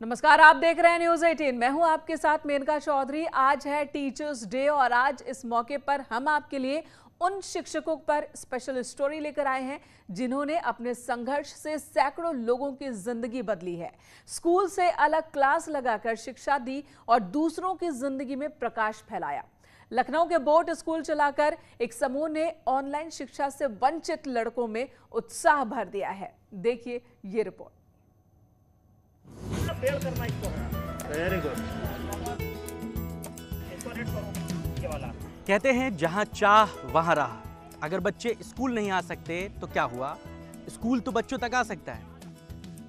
नमस्कार, आप देख रहे हैं न्यूज 18। मैं हूं आपके साथ मेनका चौधरी। आज है टीचर्स डे और आज इस मौके पर हम आपके लिए उन शिक्षकों पर स्पेशल स्टोरी लेकर आए हैं जिन्होंने अपने संघर्ष से सैकड़ों लोगों की जिंदगी बदली है। स्कूल से अलग क्लास लगाकर शिक्षा दी और दूसरों की जिंदगी में प्रकाश फैलाया। लखनऊ के बोर्ड स्कूल चलाकर एक समूह ने ऑनलाइन शिक्षा से वंचित लड़कों में उत्साह भर दिया है। देखिए ये रिपोर्ट। Very good. कहते हैं जहां चाह वहां राह। अगर बच्चे स्कूल नहीं आ सकते तो क्या हुआ, स्कूल तो बच्चों तक आ सकता है।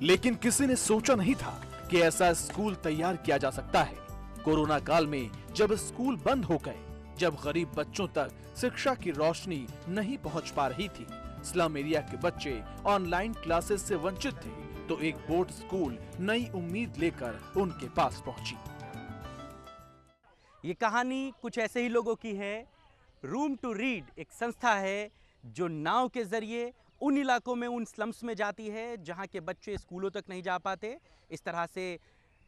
लेकिन किसी ने सोचा नहीं था कि ऐसा स्कूल तैयार किया जा सकता है। कोरोना काल में जब स्कूल बंद हो गए, जब गरीब बच्चों तक शिक्षा की रोशनी नहीं पहुंच पा रही थी, स्लम एरिया के बच्चे ऑनलाइन क्लासेस से वंचित थे, तो एक बोर्ड स्कूल नई उम्मीद लेकर उनके पास पहुंची। ये कहानी कुछ ऐसे ही लोगों की है। रूम टू रीड एक संस्था है जो नाव के जरिए उन इलाकों में, उन स्लम्स में जाती है जहां के बच्चे स्कूलों तक नहीं जा पाते। इस तरह से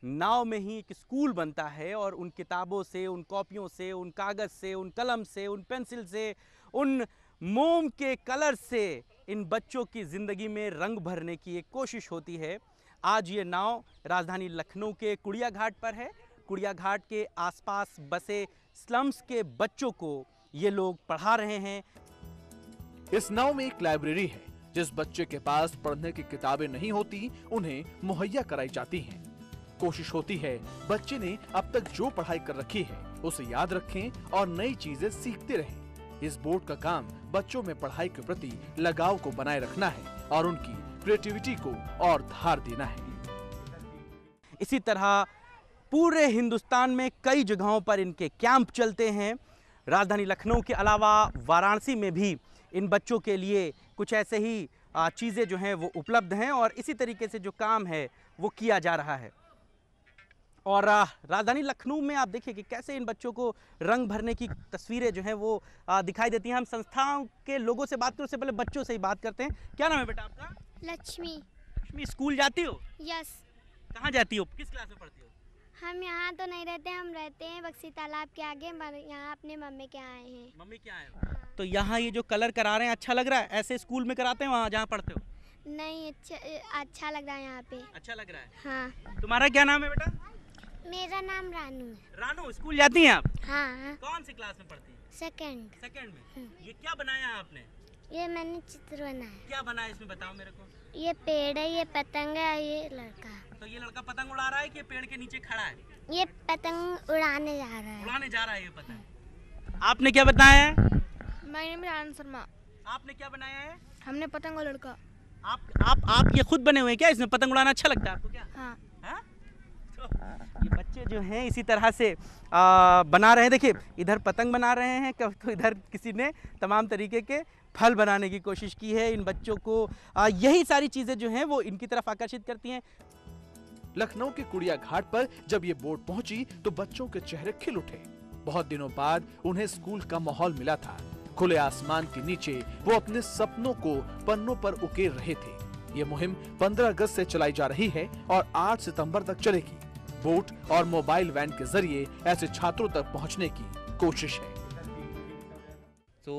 नाव में ही एक स्कूल बनता है और उन किताबों से, उन कॉपियों से, उन कागज से, उन कलम से, उन पेंसिल से, उन मोम के कलर से इन बच्चों की जिंदगी में रंग भरने की एक कोशिश होती है। आज ये नाव राजधानी लखनऊ के कुड़िया घाट पर है। कुड़िया घाट के आसपास बसे स्लम्स के बच्चों को ये लोग पढ़ा रहे हैं। इस नाव में एक लाइब्रेरी है। जिस बच्चे के पास पढ़ने की किताबें नहीं होती, उन्हें मुहैया कराई जाती हैं। कोशिश होती है बच्चे ने अब तक जो पढ़ाई कर रखी है उसे याद रखें और नई चीजें सीखते रहें। इस बोर्ड का काम बच्चों में पढ़ाई के प्रति लगाव को बनाए रखना है और उनकी क्रिएटिविटी को और धार देना है। इसी तरह पूरे हिंदुस्तान में कई जगहों पर इनके कैंप चलते हैं। राजधानी लखनऊ के अलावा वाराणसी में भी इन बच्चों के लिए कुछ ऐसे ही चीज़ें जो हैं वो उपलब्ध हैं और इसी तरीके से जो काम है वो किया जा रहा है। और राजधानी लखनऊ में आप देखिए कि कैसे इन बच्चों को रंग भरने की तस्वीरें जो हैं वो दिखाई देती हैं। हम संस्थाओं के लोगों से बात करें उससे पहले बच्चों से ही बात करते हैं। क्या नाम है बेटा आपका? लक्ष्मी। लक्ष्मी, स्कूल जाती हो? यस। कहाँ जाती हो, किस क्लास में पढ़ती हो? हम यहाँ तो नहीं रहते, हम रहते हैं बक्सी तालाब के आगे। यहाँ अपने मम्मी के आए हैं। मम्मी के आए हो? तो यहाँ ये जो कलर करा रहे हैं अच्छा लग रहा है? ऐसे स्कूल में कराते हैं वहाँ जहाँ पढ़ते हो? नहीं, अच्छा लग रहा है यहाँ पे। अच्छा लग रहा है। हाँ। तुम्हारा क्या नाम है बेटा? मेरा नाम रानू है। रानू, स्कूल जाती हैं आप? हाँ। कौन सी क्लास में पढ़ती हैं? सेकंड में। ये क्या बनाया है आपने? ये मैंने चित्र बनाया। क्या बनाया इसमें बताओ मेरे को। ये पेड़ है, ये पतंग है, ये लड़का। तो ये लड़का पतंग उड़ा रहा है कि पेड़ के नीचे खड़ा है? ये पतंग उड़ाने जा रहा है। उड़ाने जा रहा है ये पतंग। आपने क्या बताया है? My name is Anand Sharma. आपने क्या बनाया है? हमने पतंग और लड़का। आप ये खुद बने हुए हैं क्या? इसमें पतंग उड़ाना अच्छा लगता है आपको क्या? हाँ। ये बच्चे जो हैं इसी तरह से बना रहे हैं। देखिए इधर पतंग बना रहे हैं, तो इधर किसी ने तमाम तरीके के फल बनाने की कोशिश की है। इन बच्चों को यही सारी चीजें जो हैं वो इनकी तरफ आकर्षित करती हैं। लखनऊ के कुड़िया घाट पर जब ये बोट पहुंची तो बच्चों के चेहरे खिल उठे। बहुत दिनों बाद उन्हें स्कूल का माहौल मिला था। खुले आसमान के नीचे वो अपने सपनों को पन्नों पर उकेर रहे थे। ये मुहिम 15 अगस्त से चलाई जा रही है और 8 सितंबर तक चलेगी। बोट और मोबाइल वैन के जरिए ऐसे छात्रों तक पहुंचने की कोशिश है। तो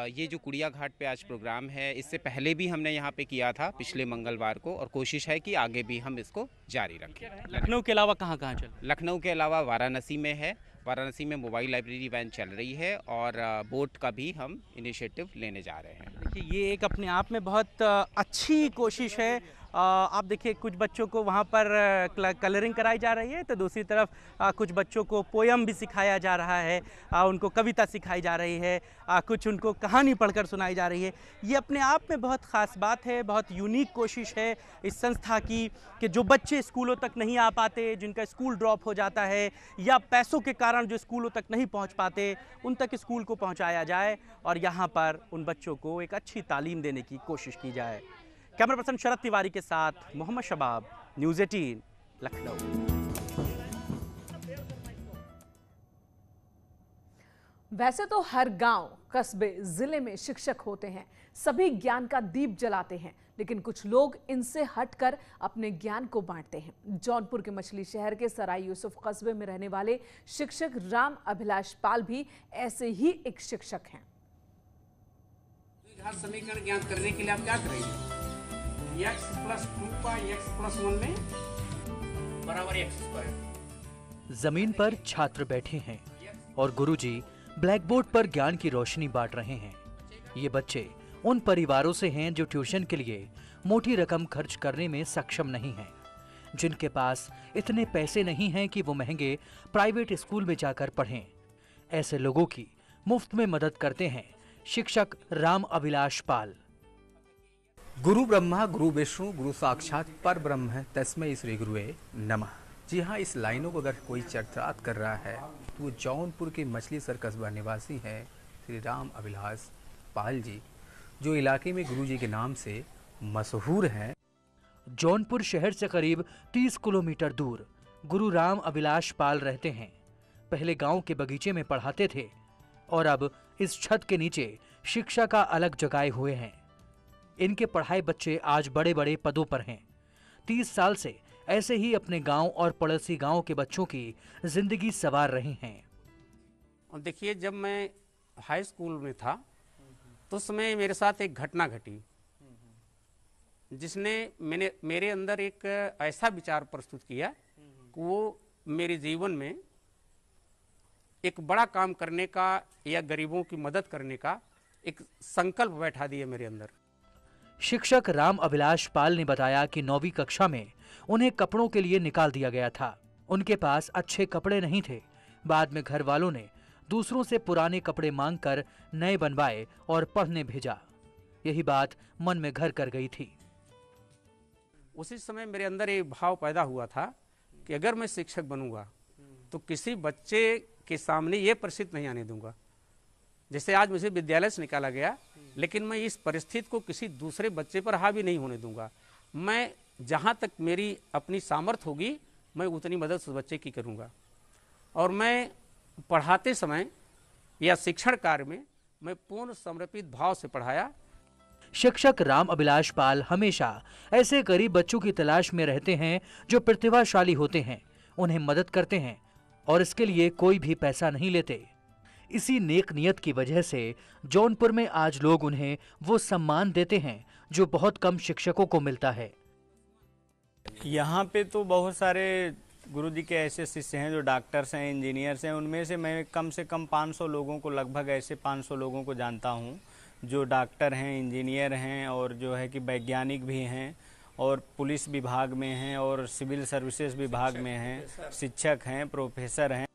ये जो कुड़िया घाट पे आज प्रोग्राम है, इससे पहले भी हमने यहाँ पे किया था पिछले मंगलवार को, और कोशिश है कि आगे भी हम इसको जारी रखें। लखनऊ के अलावा कहाँ कहाँ चल? लखनऊ के अलावा वाराणसी में है। वाराणसी में मोबाइल लाइब्रेरी वैन चल रही है और बोट का भी हम इनिशिएटिव लेने जा रहे हैं। देखिए ये एक अपने आप में बहुत अच्छी कोशिश है। आप देखिए कुछ बच्चों को वहाँ पर कलरिंग कराई जा रही है, तो दूसरी तरफ कुछ बच्चों को पोयम भी सिखाया जा रहा है, उनको कविता सिखाई जा रही है, कुछ उनको कहानी पढ़कर सुनाई जा रही है। ये अपने आप में बहुत ख़ास बात है, बहुत यूनिक कोशिश है इस संस्था की कि जो बच्चे स्कूलों तक नहीं आ पाते, जिनका स्कूल ड्रॉप हो जाता है या पैसों के कारण जो स्कूलों तक नहीं पहुँच पाते, उन तक स्कूल को पहुँचाया जाए और यहाँ पर उन बच्चों को एक अच्छी तालीम देने की कोशिश की जाए। कैमरा पर्सन शरद तिवारी के साथ मोहम्मद शबाब, न्यूज़ 18 लखनऊ। वैसे तो हर गांव, कस्बे, जिले में शिक्षक होते हैं, सभी ज्ञान का दीप जलाते हैं, लेकिन कुछ लोग इनसे हटकर अपने ज्ञान को बांटते हैं। जौनपुर के मछली शहर के सराय यूसुफ कस्बे में रहने वाले शिक्षक राम अभिलाष पाल भी ऐसे ही एक शिक्षक हैं। समीकरण ज्ञात करने के लिए आप क्या करेंगे? x + 2 का x + 1 में बराबर x²। जमीन पर छात्र बैठे हैं और गुरुजी ब्लैक बोर्ड पर ज्ञान की रोशनी बांट रहे हैं। ये बच्चे उन परिवारों से हैं जो ट्यूशन के लिए मोटी रकम खर्च करने में सक्षम नहीं हैं, जिनके पास इतने पैसे नहीं हैं कि वो महंगे प्राइवेट स्कूल में जाकर पढ़ें। ऐसे लोगों की मुफ्त में मदद करते हैं शिक्षक राम अभिलाष पाल। गुरु ब्रह्मा गुरु विष्णु गुरु साक्षात पर ब्रह्म है, तस्मै श्री गुरुवे नमः। जी हाँ, इस लाइनों को अगर कोई चर्चात कर रहा है तो वो जौनपुर के मछली शहर कस्बा निवासी हैं श्री राम अभिलाष पाल जी, जो इलाके में गुरु जी के नाम से मशहूर हैं। जौनपुर शहर से करीब 30 किलोमीटर दूर गुरु राम अभिलाष पाल रहते हैं। पहले गांव के बगीचे में पढ़ाते थे और अब इस छत के नीचे शिक्षा का अलग जगाए हुए हैं। इनके पढ़ाए बच्चे आज बड़े बड़े पदों पर हैं। 30 साल से ऐसे ही अपने गांव और पड़ोसी गांव के बच्चों की जिंदगी संवार रहे हैं। और देखिए, जब मैं हाई स्कूल में था तो उस समय मेरे साथ एक घटना घटी जिसने मेरे अंदर एक ऐसा विचार प्रस्तुत किया कि वो मेरे जीवन में एक बड़ा काम करने का या गरीबों की मदद करने का एक संकल्प बैठा दिया मेरे अंदर। शिक्षक राम अभिलाष पाल ने बताया कि 9वीं कक्षा में उन्हें कपड़ों के लिए निकाल दिया गया था। उनके पास अच्छे कपड़े नहीं थे। बाद में घर वालों ने दूसरों से पुराने कपड़े मांगकर नए बनवाए और पढ़ने भेजा। यही बात मन में घर कर गई थी। उसी समय मेरे अंदर ये भाव पैदा हुआ था कि अगर मैं शिक्षक बनूंगा तो किसी बच्चे के सामने ये परिस्थिति नहीं आने दूंगा। जैसे आज मुझे विद्यालय से निकाला गया, लेकिन मैं इस परिस्थिति को किसी दूसरे बच्चे पर हावी नहीं होने दूंगा। मैं जहाँ तक मेरी अपनी सामर्थ्य होगी मैं उतनी मदद उस बच्चे की करूँगा। और मैं पढ़ाते समय या शिक्षण कार्य में मैं पूर्ण समर्पित भाव से पढ़ाया। शिक्षक राम अभिलाष पाल हमेशा ऐसे गरीब बच्चों की तलाश में रहते हैं जो प्रतिभाशाली होते हैं, उन्हें मदद करते हैं और इसके लिए कोई भी पैसा नहीं लेते। इसी नेक नियत की वजह से जौनपुर में आज लोग उन्हें वो सम्मान देते हैं जो बहुत कम शिक्षकों को मिलता है। यहाँ पे तो बहुत सारे गुरुजी के ऐसे शिष्य हैं जो डॉक्टर्स हैं, इंजीनियर्स हैं। उनमें से मैं कम से कम 500 लोगों को, लगभग ऐसे 500 लोगों को जानता हूँ जो डॉक्टर हैं, इंजीनियर हैं और जो है कि वैज्ञानिक भी हैं और पुलिस विभाग में हैं और सिविल सर्विसेज विभाग में हैं, शिक्षक हैं, प्रोफेसर हैं।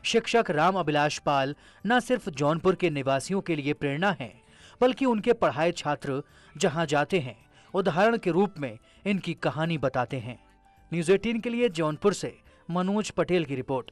शिक्षक राम अभिलाष पाल न सिर्फ जौनपुर के निवासियों के लिए प्रेरणा हैं, बल्कि उनके पढ़ाए छात्र जहां जाते हैं उदाहरण के रूप में इनकी कहानी बताते हैं। न्यूज़ 18 के लिए जौनपुर से मनोज पटेल की रिपोर्ट।